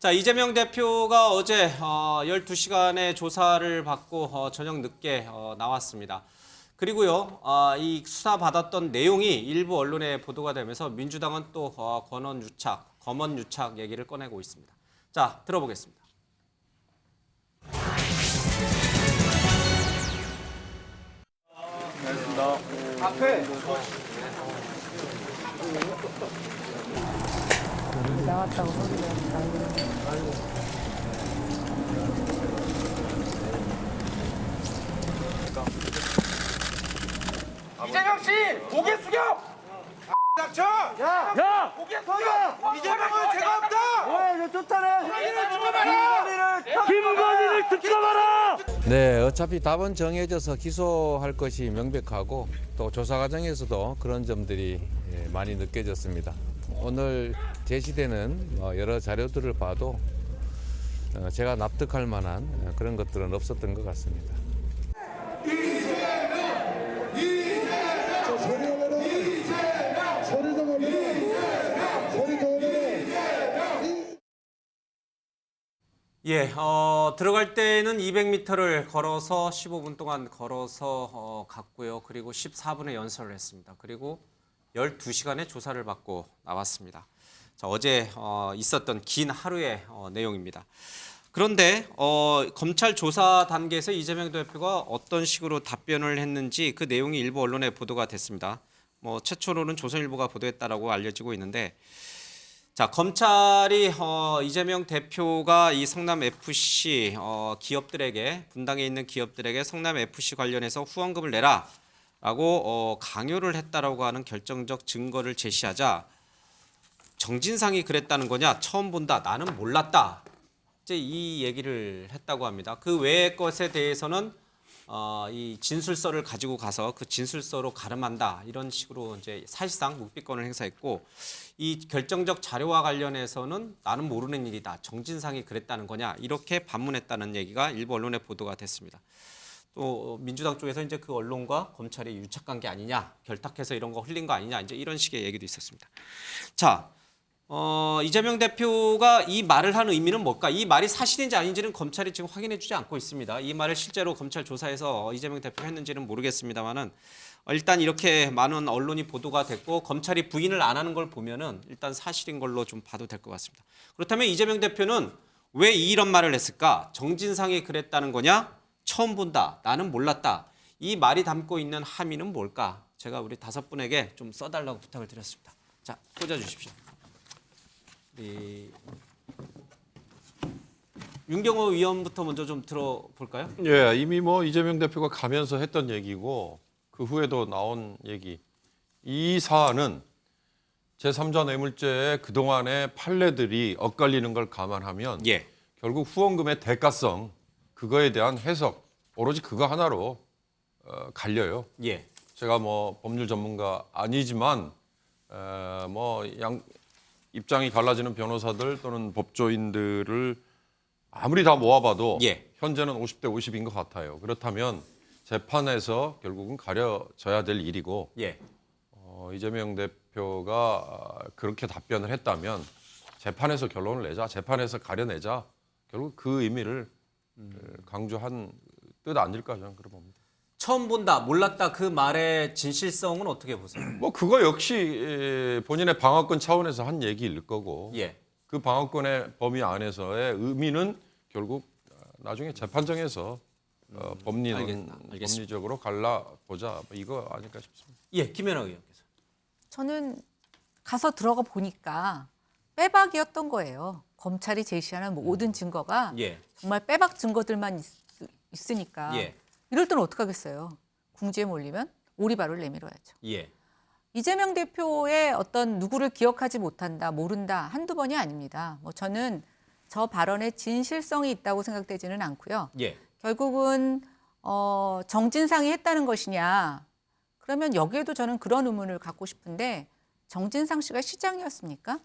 자, 이재명 대표가 어제 12시간의 조사를 받고 저녁 늦게 나왔습니다. 그리고요, 이 수사 받았던 내용이 일부 언론에 보도가 되면서 민주당은 또 검언 유착 얘기를 꺼내고 있습니다. 자, 들어보겠습니다. 앞에 나왔다고 소리를 남기는 이재명 씨 고개 숙여. 닥쳐. 야! 고개 숙여. 이재명은 죄가 없다. 왜 쫓아내? 김건희를 죽여봐라. 김건희를 특검하라! 네, 어차피 답은 정해져서 기소할 것이 명백하고 또 조사 과정에서도 그런 점들이 많이 느껴졌습니다. 오늘 제시되는 여러 자료들을 봐도 제가 납득할 만한 그런 것들은 없었던 것 같습니다. 예, 들어갈 때는 200m를 걸어서 15분 동안 걸어서 갔고요. 그리고 14분에 연설을 했습니다. 그리고 12시간의 조사를 받고 나왔습니다. 자, 어제 있었던 긴 하루의 내용입니다. 그런데 검찰 조사 단계에서 이재명 대표가 어떤 식으로 답변을 했는지 그 내용이 일부 언론에 보도가 됐습니다. 최초로는 조선일보가 보도했다라고 알려지고 있는데, 자, 검찰이 이재명 대표가 이 성남 FC 기업들에게, 분당에 있는 기업들에게 성남 FC 관련해서 후원금을 내라라고 강요를 했다라고 하는 결정적 증거를 제시하자, 정진상이 그랬다는 거냐? 처음 본다. 나는 몰랐다. 이제 이 얘기를 했다고 합니다. 그 외의 것에 대해서는 이 진술서를 가지고 가서 그 진술서로 가름한다, 이런 식으로 이제 사실상 묵비권을 행사했고, 이 결정적 자료와 관련해서는 나는 모르는 일이다, 정진상이 그랬다는 거냐, 이렇게 반문했다는 얘기가 일부 언론에 보도가 됐습니다. 또 민주당 쪽에서 이제 그 언론과 검찰이 유착관 계 아니냐, 결탁해서 이런 거 흘린 거 아니냐, 이제 이런 식의 얘기도 있었습니다. 자, 이재명 대표가 이 말을 한 의미는 뭘까? 이 말이 사실인지 아닌지는 검찰이 지금 확인해주지 않고 있습니다. 이 말을 실제로 검찰 조사에서 이재명 대표가 했는지는 모르겠습니다만은, 일단 이렇게 많은 언론이 보도가 됐고 검찰이 부인을 안 하는 걸 보면은 일단 사실인 걸로 좀 봐도 될 것 같습니다. 그렇다면 이재명 대표는 왜 이런 말을 했을까? 정진상이 그랬다는 거냐? 처음 본다. 나는 몰랐다. 이 말이 담고 있는 함의는 뭘까? 제가 우리 5분에게 좀 써달라고 부탁을 드렸습니다. 자, 꽂아주십시오. 윤경호 위원부터 먼저 좀 들어볼까요? 예, 이미 이재명 대표가 가면서 했던 얘기고 그 후에도 나온 얘기. 이 사안은 제3자 뇌물죄의 그동안의 판례들이 엇갈리는 걸 감안하면 예. 결국 후원금의 대가성, 그거에 대한 해석, 오로지 그거 하나로 갈려요. 예. 제가 법률 전문가 아니지만 입장이 갈라지는 변호사들 또는 법조인들을 아무리 다 모아봐도 예. 현재는 50대 50인 것 같아요. 그렇다면 재판에서 결국은 가려져야 될 일이고, 예. 이재명 대표가 그렇게 답변을 했다면 재판에서 결론을 내자, 재판에서 가려내자, 결국 그 의미를 강조한 뜻 아닐까 저는 그렇게 봅니다. 처음 본다, 몰랐다, 그 말의 진실성은 어떻게 보세요? 그거 역시 본인의 방어권 차원에서 한 얘기일 거고, 예. 그 방어권의 범위 안에서의 의미는 결국 나중에 재판정에서 법리적으로 갈라보자, 이거 아닐까 싶습니다. 예, 김연아 의원께서. 저는 가서 들어가 보니까 빼박이었던 거예요. 검찰이 제시하는 모든 증거가 예. 정말 빼박 증거들만 있으니까 예. 이럴 때는 어떡하겠어요. 궁지에 몰리면 오리발을 내밀어야죠. 예. 이재명 대표의 어떤 누구를 기억하지 못한다, 모른다 한두 번이 아닙니다. 저는 저 발언에 진실성이 있다고 생각되지는 않고요. 예. 결국은 정진상이 했다는 것이냐, 그러면 여기에도 저는 그런 의문을 갖고 싶은데, 정진상 씨가 시장이었습니까?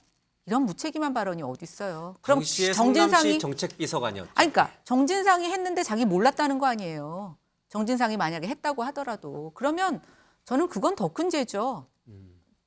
이런 무책임한 발언이 어디 있어요? 그럼 당시에 성남시 정책비서관이었죠. 그러니까 정진상이 했는데 자기 몰랐다는 거 아니에요. 정진상이 만약에 했다고 하더라도 그러면 저는 그건 더 큰 죄죠.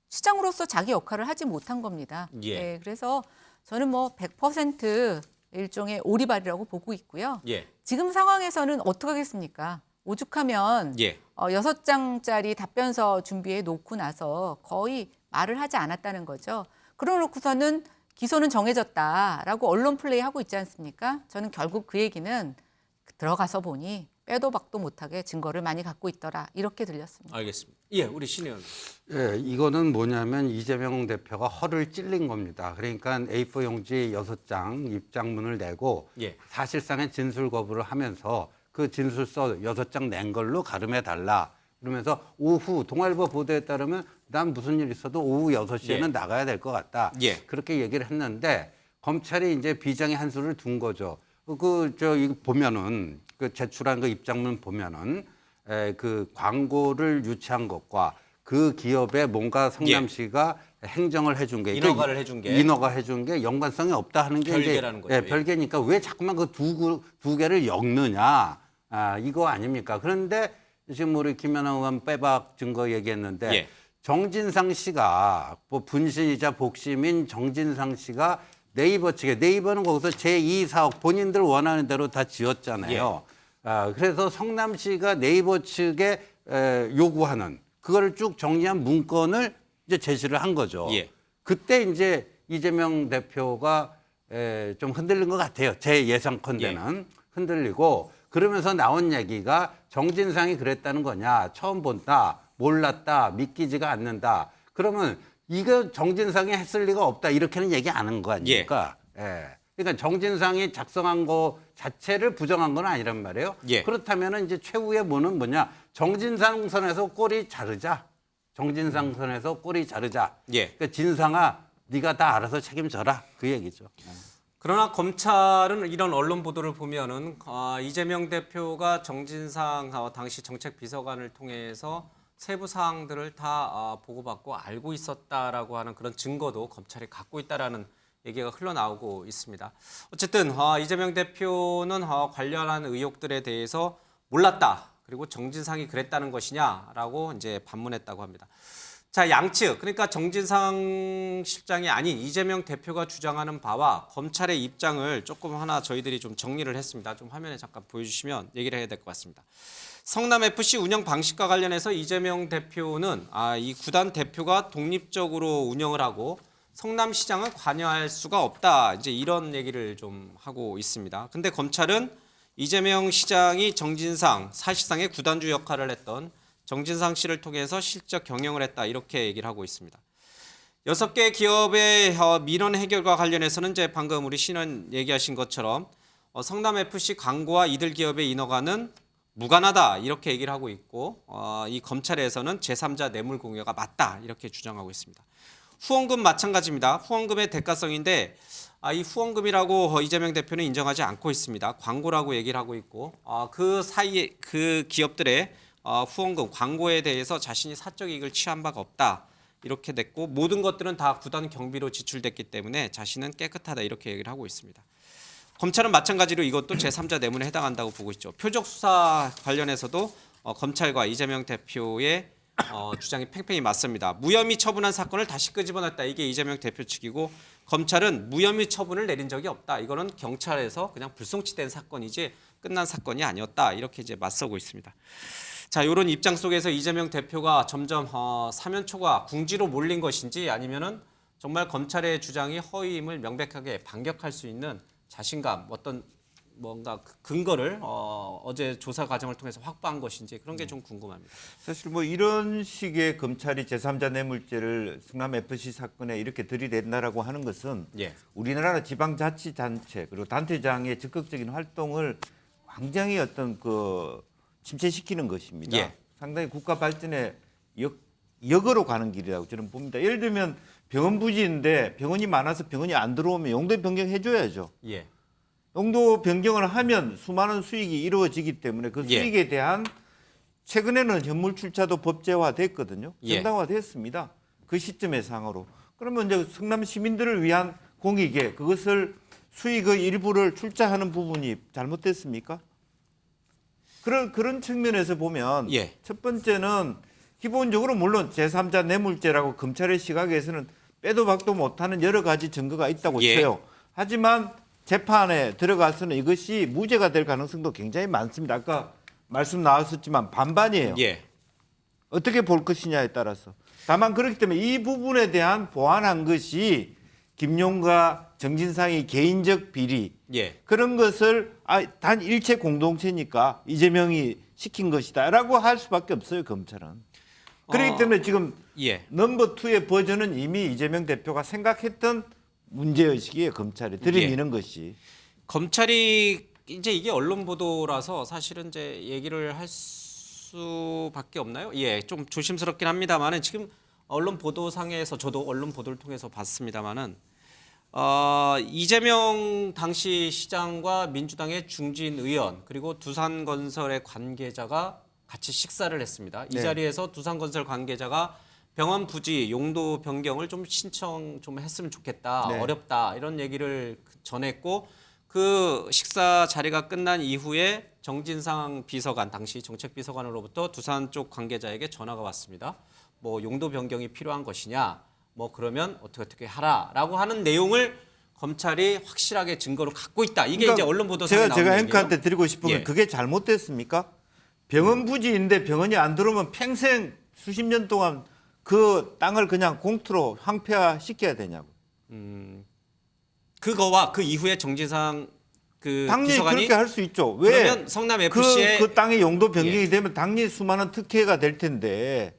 시장으로서 자기 역할을 하지 못한 겁니다. 예. 네, 그래서 저는 뭐 100% 일종의 오리발이라고 보고 있고요. 예. 지금 상황에서는 어떻게 하겠습니까? 오죽하면 예. 6장짜리 답변서 준비해 놓고 나서 거의 말을 하지 않았다는 거죠. 그러놓고서는 기소는 정해졌다라고 언론 플레이하고 있지 않습니까? 저는 결국 그 얘기는 들어가서 보니 빼도 박도 못하게 증거를 많이 갖고 있더라 이렇게 들렸습니다. 알겠습니다. 예, 우리 신 의원. 예, 이거는 뭐냐면 이재명 대표가 허를 찔린 겁니다. 그러니까 A4 용지 6장 입장문을 내고 예. 사실상의 진술 거부를 하면서 그 진술서 6장 낸 걸로 가름해 달라. 그러면서 오후 동아일보 보도에 따르면 난 무슨 일 있어도 오후 6시에는 예. 나가야 될 것 같다. 예. 그렇게 얘기를 했는데 검찰이 이제 비장의 한 수를 둔 거죠. 이거 보면은 그 제출한 그 입장문 보면은 그 광고를 유치한 것과 그 기업에 뭔가 성남시가 행정을 해준 게 인허가를 해준 게. 인허가 해준 게 연관성이 없다 하는 게 별개라는 이제 거죠. 예. 별개니까 왜 자꾸만 그 두 개를 엮느냐 이거 아닙니까? 그런데 지금 우리 김연아 의원 빼박 증거 얘기했는데 예. 정진상 씨가 뭐 분신이자 복심인 정진상 씨가 네이버 측에 네이버는 거기서 제2사업 본인들 원하는 대로 다 지었잖아요. 그래서 성남시가 네이버 측에 요구하는 그거를 쭉 정리한 문건을 이제 제시를 한 거죠. 예. 그때 이제 이재명 대표가 좀 흔들린 것 같아요. 제 예상컨대는 흔들리고 그러면서 나온 얘기가 정진상이 그랬다는 거냐. 처음 본다, 몰랐다, 믿기지가 않는다. 그러면 이거 정진상이 했을 리가 없다. 이렇게는 얘기 안 한 거 아닙니까? 예. 그러니까 정진상이 작성한 거 자체를 부정한 건 아니란 말이에요. 예. 그렇다면 이제 최후의 뭐는 뭐냐? 정진상 선에서 꼬리 자르자. 정진상 선에서 꼬리 자르자. 예. 그러니까 진상아, 네가 다 알아서 책임져라. 그 얘기죠. 그러나 검찰은 이런 언론 보도를 보면은 이재명 대표가 정진상 당시 정책비서관을 통해서 세부 사항들을 다 보고받고 알고 있었다라고 하는 그런 증거도 검찰이 갖고 있다라는 얘기가 흘러나오고 있습니다. 어쨌든 이재명 대표는 관련한 의혹들에 대해서 몰랐다. 그리고 정진상이 그랬다는 것이냐라고 이제 반문했다고 합니다. 자, 양측 그러니까 정진상 실장이 아닌 이재명 대표가 주장하는 바와 검찰의 입장을 조금 하나 저희들이 좀 정리를 했습니다. 좀 화면에 잠깐 보여주시면 얘기를 해야 될 것 같습니다. 성남FC 운영 방식과 관련해서 이재명 대표는 이 구단 대표가 독립적으로 운영을 하고 성남시장은 관여할 수가 없다. 이제 이런 얘기를 좀 하고 있습니다. 근데 검찰은 이재명 시장이 정진상 사실상의 구단주 역할을 했던 정진상 씨를 통해서 실적 경영을 했다. 이렇게 얘기를 하고 있습니다. 6개 기업의 민원 해결과 관련해서는 이제 방금 우리 신원 얘기하신 것처럼 성남FC 광고와 이들 기업의 인허가는 무관하다. 이렇게 얘기를 하고 있고 이 검찰에서는 제3자 뇌물 공여가 맞다. 이렇게 주장하고 있습니다. 후원금 마찬가지입니다. 후원금의 대가성인데 이 후원금이라고 이재명 대표는 인정하지 않고 있습니다. 광고라고 얘기를 하고 있고 그 사이에 그 기업들의 후원금, 광고에 대해서 자신이 사적 이익을 취한 바가 없다. 이렇게 됐고 모든 것들은 다 구단 경비로 지출됐기 때문에 자신은 깨끗하다. 이렇게 얘기를 하고 있습니다. 검찰은 마찬가지로 이것도 제3자 뇌물에 해당한다고 보고 있죠. 표적 수사 관련해서도 검찰과 이재명 대표의 주장이 팽팽히 맞습니다. 무혐의 처분한 사건을 다시 끄집어냈다. 이게 이재명 대표 측이고 검찰은 무혐의 처분을 내린 적이 없다. 이거는 경찰에서 그냥 불송치된 사건이지 끝난 사건이 아니었다. 이렇게 이제 맞서고 있습니다. 자, 이런 입장 속에서 이재명 대표가 점점 사면초가 궁지로 몰린 것인지 아니면은 정말 검찰의 주장이 허위임을 명백하게 반격할 수 있는 자신감, 어떤 뭔가 근거를 어제 조사 과정을 통해서 확보한 것인지 그런 게 좀 궁금합니다. 사실 뭐 이런 식의 검찰이 제3자 뇌물죄를 성남FC 사건에 이렇게 들이댄다라고 하는 것은 예. 우리나라 지방자치단체 그리고 단체장의 적극적인 활동을 굉장히 어떤 침체시키는 것입니다. 예. 상당히 국가 발전의 역으로 가는 길이라고 저는 봅니다. 예를 들면 병원 부지인데 병원이 많아서 병원이 안 들어오면 용도 변경해줘야죠. 예. 용도 변경을 하면 수많은 수익이 이루어지기 때문에 그 예. 수익에 대한 최근에는 현물 출자도 법제화됐거든요. 예. 정당화됐습니다. 그 시점의 상으로. 그러면 이제 성남 시민들을 위한 공익에 그것을 수익의 일부를 출자하는 부분이 잘못됐습니까? 그런 측면에서 보면 예. 첫 번째는 기본적으로 물론 제3자 뇌물죄라고 검찰의 시각에서는 빼도 박도 못하는 여러 가지 증거가 있다고 예. 쳐요. 하지만 재판에 들어가서는 이것이 무죄가 될 가능성도 굉장히 많습니다. 아까 말씀 나왔었지만 반반이에요. 예. 어떻게 볼 것이냐에 따라서. 다만 그렇기 때문에 이 부분에 대한 보완한 것이 김용과 정진상의 개인적 비리 예. 그런 것을 단 일체 공동체니까 이재명이 시킨 것이다라고 할 수밖에 없어요, 검찰은. 그렇기 때문에 지금 예. 넘버 2의 버전은 이미 이재명 대표가 생각했던 문제의식이에요, 검찰이 들이미는 것이. 검찰이 이제 이게 언론 보도라서 사실은 이제 얘기를 할 수밖에 없나요? 예, 좀 조심스럽긴 합니다만은 지금 언론 보도상에서 저도 언론 보도를 통해서 봤습니다만은 이재명 당시 시장과 민주당의 중진 의원 그리고 두산건설의 관계자가 같이 식사를 했습니다. 이 네. 자리에서 두산건설 관계자가 병원 부지 용도 변경을 좀 신청 좀 했으면 좋겠다. 네. 어렵다. 이런 얘기를 전했고 그 식사 자리가 끝난 이후에 정진상 비서관 당시 정책비서관으로부터 두산 쪽 관계자에게 전화가 왔습니다. 뭐 용도 변경이 필요한 것이냐? 뭐 그러면 어떻게 하라라고 하는 내용을 검찰이 확실하게 증거로 갖고 있다. 이게 이제 언론 보도상에 나온 제가 얘기예요. 앵커한테 드리고 싶은 건 예. 그게 잘못됐습니까? 병원 부지인데 병원이 안 들어오면 평생 수십 년 동안 그 땅을 그냥 공투로 황폐화시켜야 되냐고. 그거와 그 이후에 정진상 그 당연히 비서관이 그렇게 할 수 있죠. 왜? 그러면 성남 FC의 그 땅의 용도 변경이 예. 되면 당연히 수많은 특혜가 될 텐데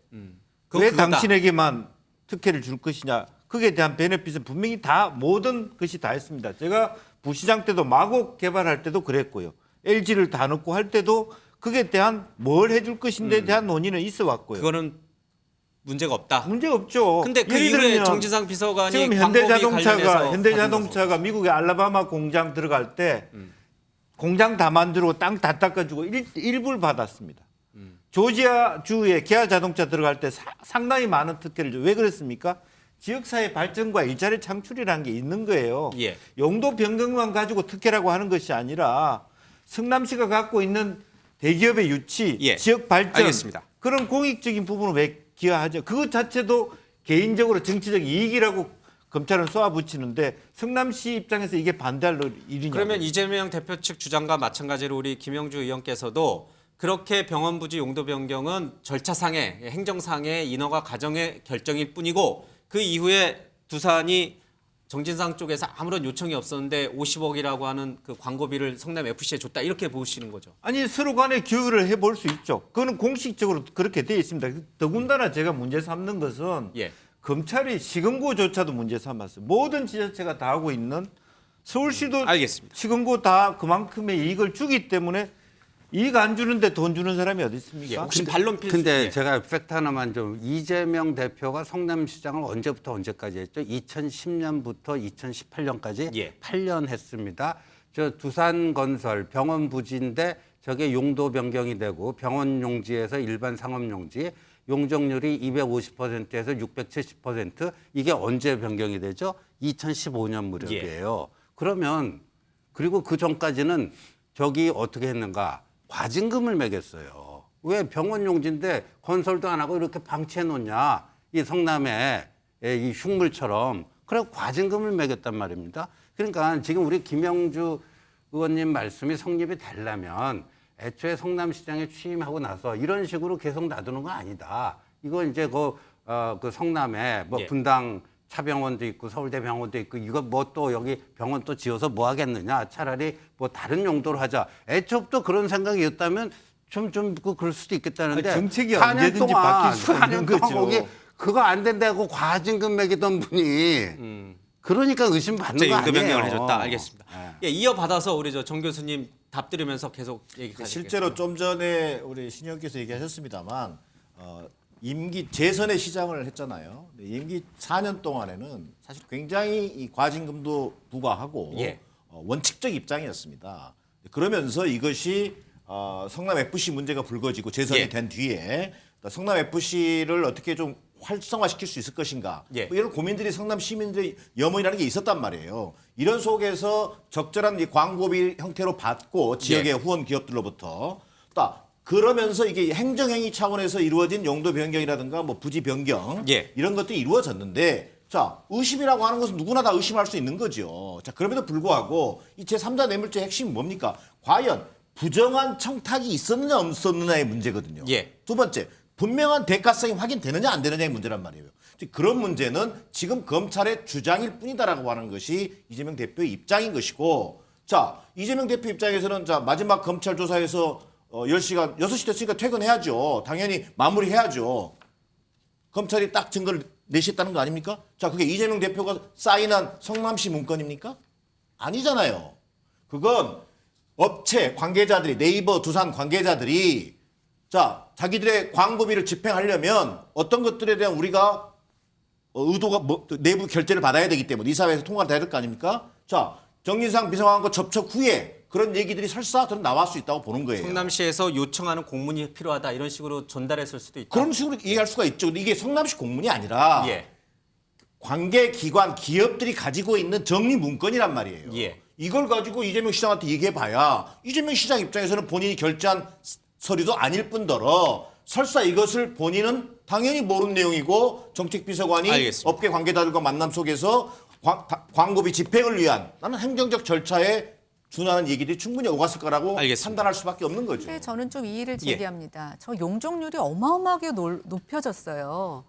그건 왜 그거다. 당신에게만 특혜를 줄 것이냐. 거기에 대한 베네핏은 분명히 다 모든 것이 다 했습니다. 제가 부시장 때도 마곡 개발할 때도 그랬고요. LG를 다 넣고 할 때도 그에 대한 뭘 해줄 것인데에 대한 논의는 있어 왔고요. 그거는 문제가 없다. 문제 없죠. 근데 그 예를 이후에 들면 정진상 비서관이 지금 광고비 관련해서 현대자동차가 미국의 알라바마 공장 들어갈 때 공장 다 만들고 땅 다 닦아주고 일부를 받았습니다. 조지아 주에 기아 자동차 들어갈 때 상당히 많은 특혜를 줘. 왜 그랬습니까? 지역사회 발전과 일자리 창출이라는 게 있는 거예요. 예. 용도 변경만 가지고 특혜라고 하는 것이 아니라 성남시가 갖고 있는 대기업의 유치, 예. 지역 발전 알겠습니다. 그런 공익적인 부분을 왜 기여하죠? 그것 자체도 개인적으로 정치적 이익이라고 검찰은 쏘아붙이는데 성남시 입장에서 이게 반대할 일이냐? 그러면 이재명 대표 측 주장과 마찬가지로 우리 김영주 의원께서도 그렇게 병원 부지 용도 변경은 절차상의 행정상의 인허가 과정의 결정일 뿐이고 그 이후에 두산이 정진상 쪽에서 아무런 요청이 없었는데 50억이라고 하는 그 광고비를 성남 FC에 줬다 이렇게 보시는 거죠. 아니 서로 간에 교류를 해볼 수 있죠. 그거는 공식적으로 그렇게 되어 있습니다. 더군다나 제가 문제 삼는 것은 예. 검찰이 시금고조차도 문제 삼았어요. 모든 지자체가 다 하고 있는 서울시도 알겠습니다. 시금고 다 그만큼의 이익을 주기 때문에 이익 안 주는데 돈 주는 사람이 어디 있습니까? 예, 혹시 반론 필수? 근데 예. 제가 팩트 하나만 좀 이재명 대표가 성남시장을 언제부터 언제까지 했죠? 2010년부터 2018년까지 예. 8년 했습니다. 저 두산건설 병원 부지인데 저게 용도 변경이 되고 병원 용지에서 일반 상업 용지 용적률이 250%에서 670% 이게 언제 변경이 되죠? 2015년 무렵이에요. 그러면 그리고 그 전까지는 저기 어떻게 했는가? 과징금을 매겼어요. 왜 병원 용지인데 건설도 안 하고 이렇게 방치해 놓냐? 이 성남에 이 흉물처럼. 그래 과징금을 매겼단 말입니다. 그러니까 지금 우리 김영주 의원님 말씀이 성립이 되려면 애초에 성남시장에 취임하고 나서 이런 식으로 계속 놔두는 건 아니다. 이거 이제 그 성남에 뭐 예. 분당 차병원도 있고 서울대병원도 있고 이거 뭐 또 여기 병원 또 지어서 뭐 하겠느냐. 차라리 뭐 다른 용도로 하자. 애초부터 그런 생각이었다면 좀 그럴 수도 있겠다는데 아니, 정책이 4년 언제든지 동안, 바뀔 수 있는 4년 동안 거죠. 거기 그거 안 된다고 과징금 매기던 분이 그러니까 의심받는 갑자기 거 용도 아니에요. 변경을 해줬다. 알겠습니다. 예. 예, 이어받아서 우리 정 교수님 답 들으면서 계속 얘기하시겠습니다. 실제로 좀 전에 우리 신영께서 얘기하셨습니다만 임기 재선의 시장을 했잖아요. 근데 임기 4년 동안에는 사실 굉장히 이 과징금도 부과하고 예. 원칙적 입장이었습니다. 그러면서 이것이 성남 FC 문제가 불거지고 재선이 예. 된 뒤에 성남 FC를 어떻게 좀 활성화시킬 수 있을 것인가 예. 뭐 이런 고민들이 성남 시민들의 염원이라는 게 있었단 말이에요. 이런 속에서 적절한 이 광고비 형태로 받고 지역의 예. 후원 기업들로부터 또 그러면서 이게 행정행위 차원에서 이루어진 용도 변경이라든가 뭐 부지 변경 예. 이런 것들이 이루어졌는데 자, 의심이라고 하는 것은 누구나 다 의심할 수 있는 거죠. 자, 그럼에도 불구하고 이 제3자 뇌물죄의 핵심이 뭡니까? 과연 부정한 청탁이 있었느냐 없었느냐의 문제거든요. 예. 두 번째, 분명한 대가성이 확인되느냐 안 되느냐의 문제란 말이에요. 그런 문제는 지금 검찰의 주장일 뿐이다라고 하는 것이 이재명 대표의 입장인 것이고, 자, 이재명 대표 입장에서는 자, 마지막 검찰 조사에서 10시간, 6시 됐으니까 퇴근해야죠. 당연히 마무리해야죠. 검찰이 딱 증거를 내셨다는 거 아닙니까? 자, 그게 이재명 대표가 사인한 성남시 문건입니까? 아니잖아요. 그건 업체 관계자들이, 네이버, 두산 관계자들이 자, 자기들의 광고비를 집행하려면 어떤 것들에 대한 우리가 의도가 내부 결재를 받아야 되기 때문에 이사회에서 통과를 해야 될 거 아닙니까? 자, 정진상 비서관과 접촉 후에 그런 얘기들이 설사 저는 나올 수 있다고 보는 거예요. 성남시에서 요청하는 공문이 필요하다 이런 식으로 전달했을 수도 있다. 그런 식으로 이해할 수가 있죠. 근데 이게 성남시 공문이 아니라 예. 관계기관, 기업들이 가지고 있는 정리 문건이란 말이에요. 예. 이걸 가지고 이재명 시장한테 얘기해봐야 이재명 시장 입장에서는 본인이 결제한 서류도 아닐 뿐더러 설사 이것을 본인은 당연히 모르는 내용이고 정책비서관이 알겠습니다. 업계 관계자들과 만남 속에서 광고비 집행을 위한 나는 행정적 절차에 준하는 얘기들이 충분히 오갔을 거라고 알겠습니다. 판단할 수밖에 없는 거죠. 근데 저는 좀 이의를 예. 제기합니다. 저 용적률이 어마어마하게 높여졌어요.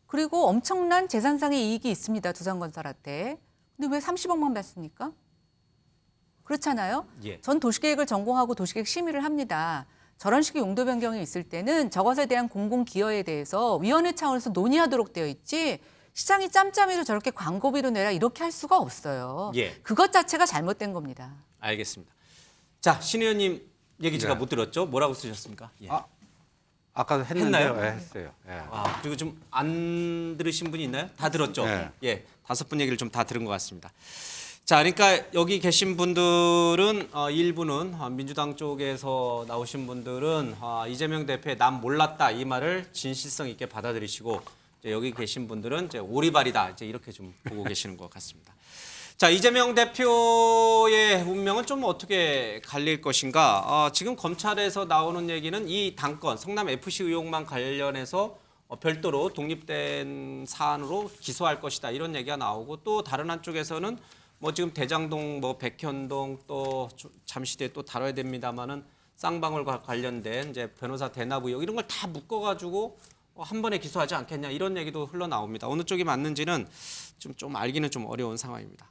그리고 엄청난 재산상의 이익이 있습니다. 두산건설한테. 근데 왜 30억만 받습니까? 그렇잖아요. 예. 전 도시계획을 전공하고 도시계획 심의를 합니다. 저런 식의 용도 변경이 있을 때는 저것에 대한 공공기여에 대해서 위원회 차원에서 논의하도록 되어 있지 시장이 짬짬이로 저렇게 광고비로 내라 이렇게 할 수가 없어요. 예. 그것 자체가 잘못된 겁니다. 알겠습니다. 자, 신 의원님 얘기 제가 네. 못 들었죠? 뭐라고 쓰셨습니까? 예. 아까도 했는데요. 했나요? 예, 했어요. 예. 아, 그리고 좀 안 들으신 분이 있나요? 다 들었죠? 네. 예, 5분 얘기를 좀 다 들은 것 같습니다. 자, 그러니까 여기 계신 분들은 일부는 민주당 쪽에서 나오신 분들은 이재명 대표의 남 몰랐다 이 말을 진실성 있게 받아들이시고 이제 여기 계신 분들은 이제 오리발이다 이제 이렇게 좀 보고 계시는 것 같습니다. 자, 이재명 대표의 운명은 좀 어떻게 갈릴 것인가? 지금 검찰에서 나오는 얘기는 이 당권 성남 FC 의혹만 관련해서 별도로 독립된 사안으로 기소할 것이다 이런 얘기가 나오고 또 다른 한쪽에서는 뭐 지금 대장동, 뭐 백현동 또 잠시 뒤에 또 다뤄야 됩니다만은 쌍방울과 관련된 이제 변호사 대납 의혹 이런 걸 다 묶어가지고 한 번에 기소하지 않겠냐 이런 얘기도 흘러나옵니다. 어느 쪽이 맞는지는 좀 알기는 좀 어려운 상황입니다.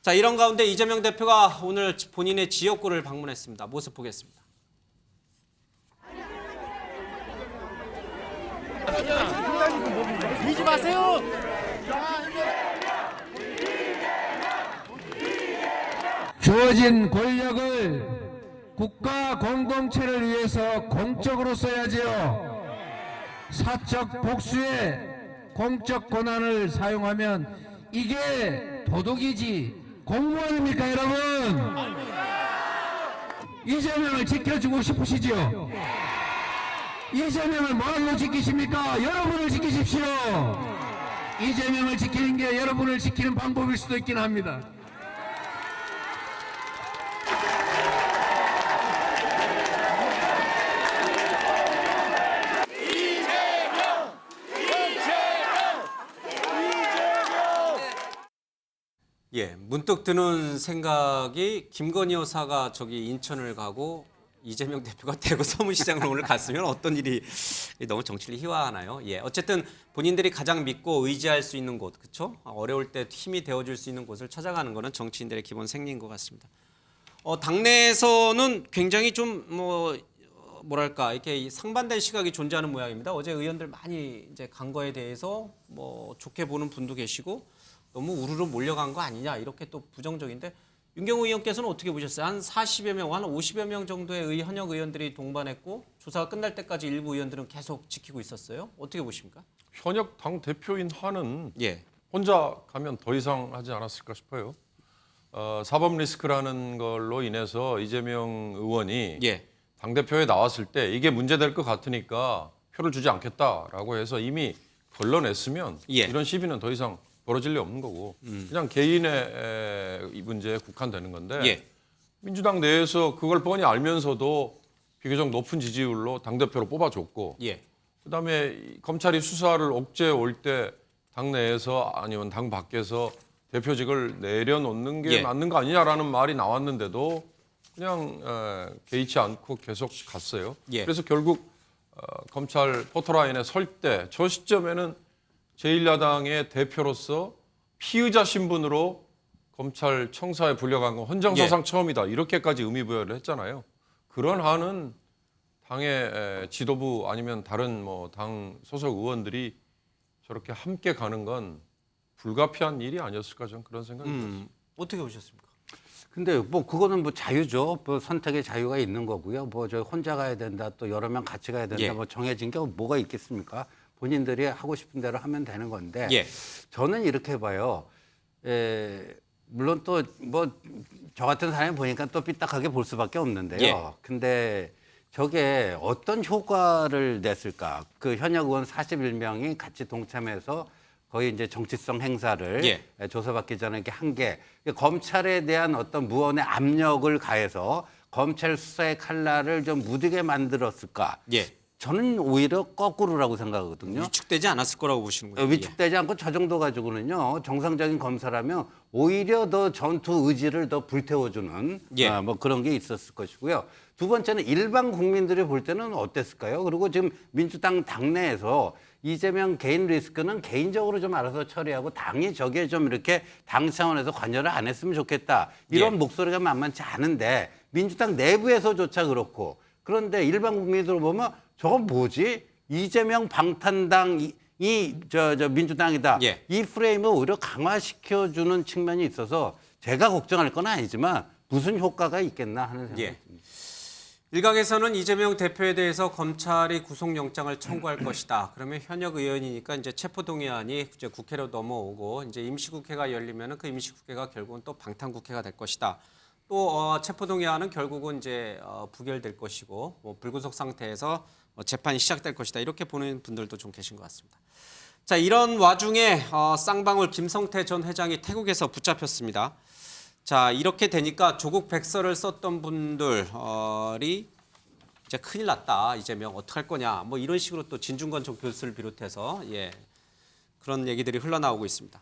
자, 이런 가운데 이재명 대표가 오늘 본인의 지역구를 방문했습니다. 모습 보겠습니다. 밀지 마세요. 주어진 권력을 국가 공동체를 위해서 공적으로 써야지요. 사적 복수에 공적 권한을 사용하면 이게 도둑이지 공무원입니까, 여러분? 이재명을 지켜주고 싶으시죠? 이재명을 뭘로 지키십니까? 여러분을 지키십시오. 이재명을 지키는 게 여러분을 지키는 방법일 수도 있긴 합니다. 예, 문득 드는 생각이 김건희 여사가 저기 인천을 가고 이재명 대표가 대구 서문시장을 오늘 갔으면 어떤 일이 너무 정치를 희화하나요? 예, 어쨌든 본인들이 가장 믿고 의지할 수 있는 곳, 그렇죠? 어려울 때 힘이 되어줄 수 있는 곳을 찾아가는 것은 정치인들의 기본 생리인 것 같습니다. 당내에서는 굉장히 좀 뭐랄까 이렇게 상반된 시각이 존재하는 모양입니다. 어제 의원들 많이 이제 간 거에 대해서 뭐 좋게 보는 분도 계시고 너무 우르르 몰려간 거 아니냐 이렇게 또 부정적인데 윤경호 의원께서는 어떻게 보셨어요? 한 40여 명, 한 50여 명 정도의 현역 의원들이 동반했고 조사가 끝날 때까지 일부 의원들은 계속 지키고 있었어요. 어떻게 보십니까? 현역 당 대표인 한은 예, 혼자 가면 더 이상 하지 않았을까 싶어요. 사법 리스크라는 걸로 인해서 이재명 의원이 예, 당대표에 나왔을 때 이게 문제될 것 같으니까 표를 주지 않겠다라고 해서 이미 걸러냈으면 예. 이런 시비는 더 이상 벌어질 리 없는 거고 그냥 개인의 이 문제에 국한되는 건데 예, 민주당 내에서 그걸 뻔히 알면서도 비교적 높은 지지율로 당대표로 뽑아줬고 예, 그다음에 검찰이 수사를 옥죄 올 때 당내에서 아니면 당 밖에서 대표직을 내려놓는 게 예. 맞는 거 아니냐라는 말이 나왔는데도 그냥 개의치 않고 계속 갔어요. 예. 그래서 결국 검찰 포토라인에 설 때 저 시점에는 제1야당의 대표로서 피의자 신분으로 검찰 청사에 불려간 건 헌정사상 처음이다. 이렇게까지 의미부여를 했잖아요. 그런 한은 당의 지도부 아니면 다른 뭐 당 소속 의원들이 저렇게 함께 가는 건 불가피한 일이 아니었을까 저는 그런 생각이 들었습니다. 어떻게 보셨습니까? 근데 뭐 그거는 뭐 자유죠. 뭐 선택의 자유가 있는 거고요. 뭐 저 혼자 가야 된다, 또 여러 명 같이 가야 된다, 예. 뭐 정해진 게 뭐가 있겠습니까? 본인들이 하고 싶은 대로 하면 되는 건데. 예. 저는 이렇게 봐요. 물론 또 뭐 저 같은 사람이 보니까 또 삐딱하게 볼 수밖에 없는데요. 예. 근데 저게 어떤 효과를 냈을까? 그 현역 의원 41명이 같이 동참해서 거의 이제 정치성 행사를 예. 조사받기 전에 이렇게 한 게 검찰에 대한 어떤 무언의 압력을 가해서 검찰 수사의 칼날을 좀 무디게 만들었을까? 예. 저는 오히려 거꾸로라고 생각하거든요. 위축되지 않았을 거라고 보시는군요. 위축되지 않고 저 정도 가지고는요, 정상적인 검사라면 오히려 더 전투 의지를 더 불태워주는 예. 뭐 그런 게 있었을 것이고요. 두 번째는 일반 국민들이 볼 때는 어땠을까요? 그리고 지금 민주당 당내에서 이재명 개인 리스크는 개인적으로 좀 알아서 처리하고 당이 저기에 좀 이렇게 당 차원에서 관여를 안 했으면 좋겠다. 이런 예. 목소리가 목소리가 만만치 않은데 민주당 내부에서조차 그렇고, 그런데 일반 국민들 보면 저건 뭐지? 이재명 방탄당이 저 민주당이다. 예. 이 프레임을 오히려 강화시켜주는 측면이 있어서 제가 걱정할 건 아니지만 무슨 효과가 있겠나 하는 생각이 예. 듭니다. 일각에서는 이재명 대표에 대해서 검찰이 구속영장을 청구할 것이다. 그러면 현역 의원이니까 이제 체포동의안이 이제 국회로 넘어오고 이제 임시국회가 열리면은 그 임시국회가 결국은 또 방탄국회가 될 것이다. 또 체포동의안은 결국은 이제 부결될 것이고 뭐 불구속 상태에서 재판이 시작될 것이다. 이렇게 보는 분들도 좀 계신 것 같습니다. 자, 이런 와중에 쌍방울 김성태 전 회장이 태국에서 붙잡혔습니다. 자, 이렇게 되니까 조국 백서를 썼던 분들이 이제 큰일 났다. 이재명 어떡할 거냐. 뭐 이런 식으로 또 진중권 전 교수를 비롯해서 그런 얘기들이 흘러나오고 있습니다.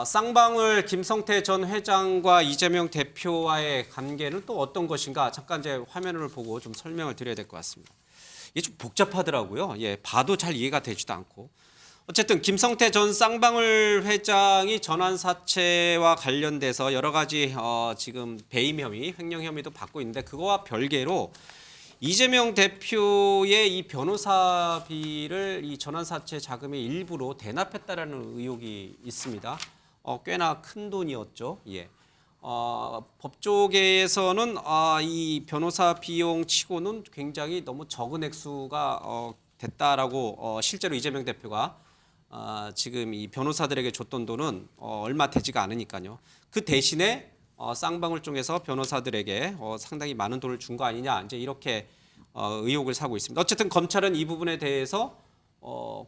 쌍방울 김성태 전 회장과 이재명 대표와의 관계는 또 어떤 것인가? 잠깐 이제 화면을 보고 좀 설명을 드려야 될 것 같습니다. 이게 좀 복잡하더라고요. 봐도 잘 이해가 되지도 않고. 어쨌든 김성태 전 쌍방울 회장이 전환 사채와 관련돼서 여러 가지 지금 배임 혐의, 횡령 혐의도 받고 있는데 그거와 별개로 이재명 대표의 이 변호사비를 이 전환 사채 자금의 일부로 대납했다라는 의혹이 있습니다. 꽤나 큰 돈이었죠. 법조계에서는 이 변호사 비용 치고는 굉장히 너무 적은 액수가 됐다라고 실제로 이재명 대표가 지금 이 변호사들에게 줬던 돈은 얼마 되지가 않으니까요. 그 대신에 쌍방울 쪽에서 변호사들에게 상당히 많은 돈을 준 거 아니냐 이제 이렇게 의혹을 사고 있습니다. 어쨌든 검찰은 이 부분에 대해서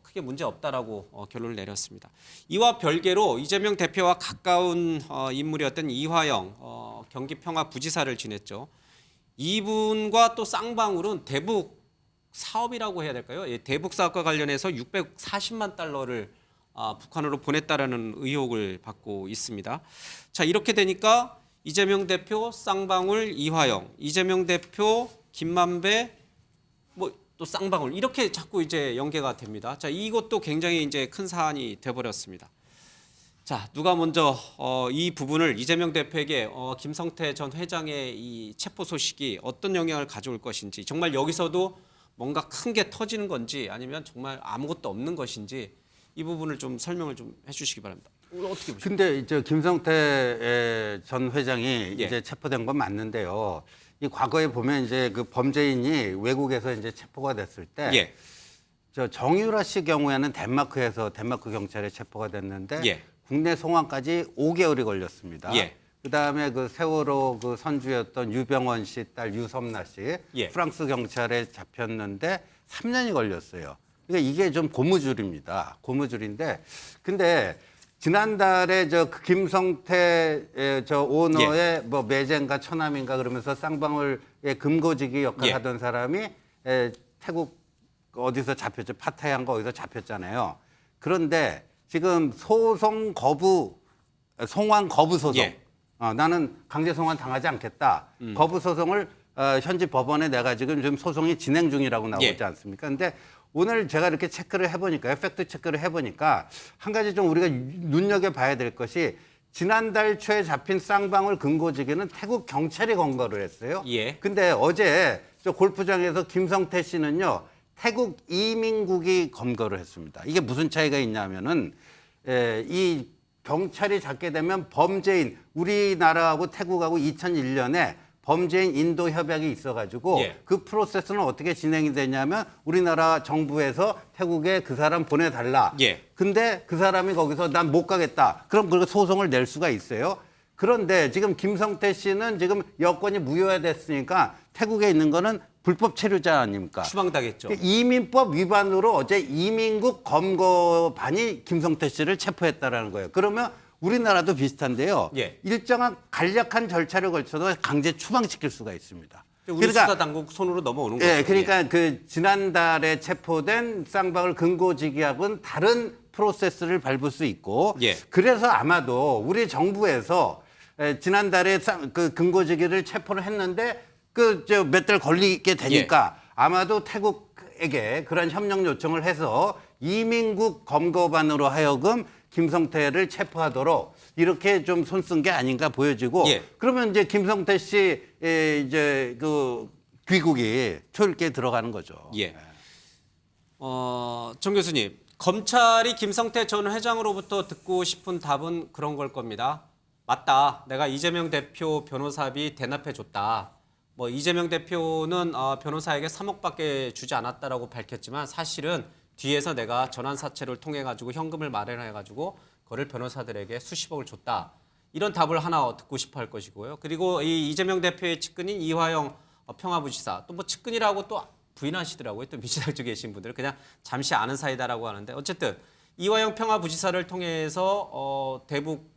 크게 문제 없다라고 결론을 내렸습니다. 이와 별개로 이재명 대표와 가까운 인물이었던 이화영 경기평화부지사를 지냈죠. 이분과 또 쌍방울은 대북 사업이라고 해야 될까요? 대북 사업과 관련해서 640만 달러를 북한으로 보냈다라는 의혹을 받고 있습니다. 자, 이렇게 되니까 이재명 대표, 쌍방울, 이화영, 이재명 대표, 김만배, 뭐 또 쌍방울 이렇게 자꾸 이제 연계가 됩니다. 자, 이것도 굉장히 이제 큰 사안이 돼버렸습니다. 자, 누가 먼저 이 부분을 이재명 대표에게 김성태 전 회장의 이 체포 소식이 어떤 영향을 가져올 것인지, 정말 여기서도 뭔가 큰 게 터지는 건지 아니면 정말 아무것도 없는 것인지 이 부분을 좀 설명을 좀 해주시기 바랍니다. 어떻게 보십니까? 근데 이제 김성태 전 회장이 예. 이제 체포된 건 맞는데요. 이 과거에 보면 이제 그 범죄인이 외국에서 이제 체포가 됐을 때 저 정유라 씨 경우에는 덴마크 경찰에 체포가 됐는데 국내 송환까지 5개월이 걸렸습니다. 그다음에 그 세월호 그 선주였던 유병원 씨 딸 유섬나 씨 프랑스 경찰에 잡혔는데 3년이 걸렸어요. 그러니까 이게 좀 고무줄입니다. 고무줄인데 근데 지난달에 저 김성태 저 오너의 뭐 매제인가 처남인가 그러면서 쌍방울의 금고지기 역할을 하던 사람이 태국 어디서 잡혔죠? 파타야인가 어디서 잡혔잖아요. 그런데 지금 소송 거부, 송환 거부 소송. 예. 나는 강제 송환 당하지 않겠다. 거부 소송을 현지 법원에 내가 지금 소송이 진행 중이라고 나오지 예. 않습니까? 근데 오늘 제가 이렇게 체크를 해보니까, 팩트 체크를 해보니까 한 가지 좀 우리가 눈여겨봐야 될 것이 지난달 초에 잡힌 쌍방울 근거지기는 태국 경찰이 검거를 했어요. 예. 근데 어제 저 골프장에서 김성태 씨는요, 태국 이민국이 검거를 했습니다. 이게 무슨 차이가 있냐면은 이 경찰이 잡게 되면 범죄인, 우리나라하고 태국하고 2001년에 범죄인 인도 협약이 있어가지고 예. 그 프로세스는 어떻게 진행이 되냐면 우리나라 정부에서 태국에 그 사람 보내달라. 예. 근데 그 사람이 거기서 난 못 가겠다. 그럼 그렇게 소송을 낼 수가 있어요. 그런데 지금 김성태 씨는 지금 여권이 무효화됐으니까 태국에 있는 거는 불법 체류자 아닙니까? 추방당했죠. 이민법 위반으로 어제 이민국 검거반이 김성태 씨를 체포했다라는 거예요. 그러면 우리나라도 비슷한데요. 예. 일정한 간략한 절차를 거쳐서 강제 추방시킬 수가 있습니다. 우리 수사 당국 손으로 넘어오는 거죠. 예, 그러니까 그 지난달에 체포된 쌍방울 근거지기하고는 다른 프로세스를 밟을 수 있고, 예. 그래서 아마도 우리 정부에서 지난달에 그 근거지기를 체포를 했는데 그 몇 달 걸리게 되니까 아마도 태국에게 그런 협력 요청을 해서 이민국 검거반으로 하여금 김성태를 체포하도록 이렇게 좀 손쓴 게 아닌가 보여지고, 예. 그러면 이제 김성태 씨 이제 그 귀국이 초읽기에 들어가는 거죠. 예. 정 교수님, 검찰이 김성태 전 회장으로부터 듣고 싶은 답은 그런 걸 겁니다. 맞다. 내가 이재명 대표 변호사비 대납해 줬다. 뭐 이재명 대표는 변호사에게 3억밖에 주지 않았다라고 밝혔지만 사실은 뒤에서 내가 전환 사채를 통해 가지고 현금을 마련해 가지고 그거를 변호사들에게 수십억을 줬다. 이런 답을 하나 듣고 싶어 할 것이고요. 그리고 이 이재명 대표의 측근인 이화영 평화부지사, 또 뭐 측근이라고 또 부인하시더라고요. 또 민주당 쪽에 계신 분들은 그냥 잠시 아는 사이다라고 하는데, 어쨌든 이화영 평화부지사를 통해서 대북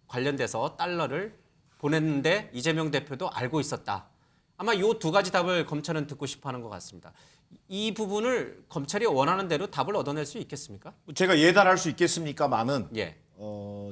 관련돼서 달러를 보냈는데 이재명 대표도 알고 있었다. 아마 이 두 가지 답을 검찰은 듣고 싶어 하는 것 같습니다. 이 부분을 검찰이 원하는 대로 답을 얻어낼 수 있겠습니까? 제가 예단할 수 있겠습니까만은 예.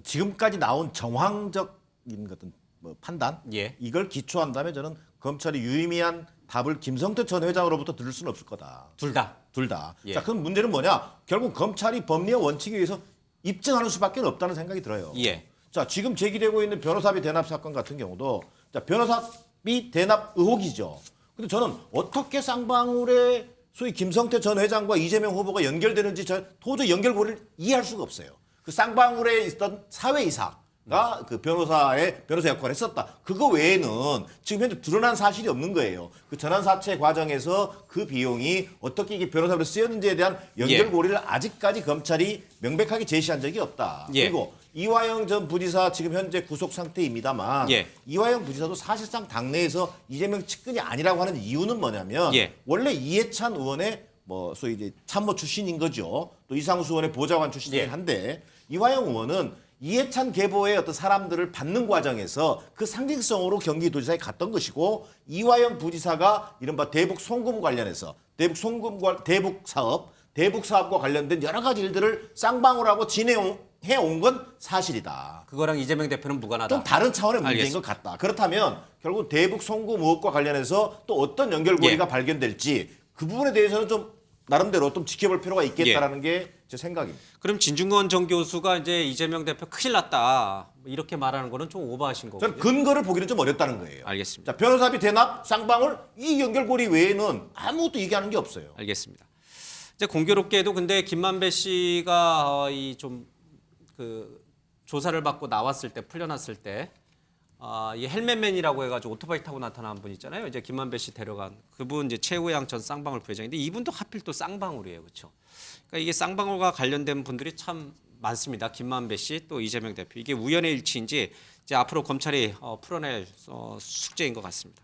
지금까지 나온 정황적인 어떤 뭐 판단 예. 이걸 기초한다면 저는 검찰이 유의미한 답을 김성태 전 회장으로부터 들을 수는 없을 거다. 둘 다. 둘 다. 예. 자, 그럼 문제는 뭐냐? 결국 검찰이 법리와 원칙에 의해서 입증하는 수밖에 없다는 생각이 들어요. 예. 자, 지금 제기되고 있는 변호사비 대납 사건 같은 경우도 자, 변호사비 대납 의혹이죠. 근데 저는 어떻게 쌍방울의 소위 김성태 전 회장과 이재명 후보가 연결되는지 저 도저히 연결고리를 이해할 수가 없어요. 그 쌍방울에 있던 사회이사가 그 변호사 역할을 했었다. 그거 외에는 지금 현재 드러난 사실이 없는 거예요. 그 전환사채 과정에서 그 비용이 어떻게 이게 변호사로 쓰였는지에 대한 연결고리를 아직까지 검찰이 명백하게 제시한 적이 없다. 예. 그리고 이화영 전 부지사 지금 현재 구속 상태입니다만 예. 이화영 부지사도 사실상 당내에서 이재명 측근이 아니라고 하는 이유는 뭐냐면 예. 원래 이해찬 의원의 뭐 소위 이제 참모 출신인 거죠. 또 이상수 의원의 보좌관 출신이긴 예. 한데 이화영 의원은 이해찬 계보의 어떤 사람들을 받는 과정에서 그 상징성으로 경기도지사에 갔던 것이고, 이화영 부지사가 이른바 대북 송금 관련해서 대북 사업과 관련된 여러 가지 일들을 쌍방울하고 진행해온 건 사실이다. 그거랑 이재명 대표는 무관하다. 좀 다른 차원의 문제인 알겠습니다. 것 같다. 그렇다면 결국 대북 송금 의혹과 관련해서 또 어떤 연결고리가 발견될지 그 부분에 대해서는 좀 나름대로 좀 지켜볼 필요가 있겠다라는 게 제 생각입니다. 그럼 진중권 전 교수가 이제 이재명 대표 큰일 났다 이렇게 말하는 거는 좀 오버하신 거고요. 저는 근거를 보기는 좀 어렵다는 거예요. 알겠습니다. 자, 변호사비 대납, 쌍방울 이 연결고리 외에는 아무것도 얘기하는 게 없어요. 알겠습니다. 이제 공교롭게도 근데 김만배 씨가 이 좀 그 조사를 받고 나왔을 때 풀려났을 때 이 헬멧맨이라고 해가지고 오토바이 타고 나타난 분 있잖아요. 이제 김만배 씨 데려간 그분 이제 최우양 전 쌍방울 부회장인데 이분도 하필 또 쌍방울이에요, 그렇죠? 그러니까 이게 쌍방울과 관련된 분들이 참 많습니다. 김만배 씨 또 이재명 대표 이게 우연의 일치인지 이제 앞으로 검찰이 풀어낼 숙제인 것 같습니다.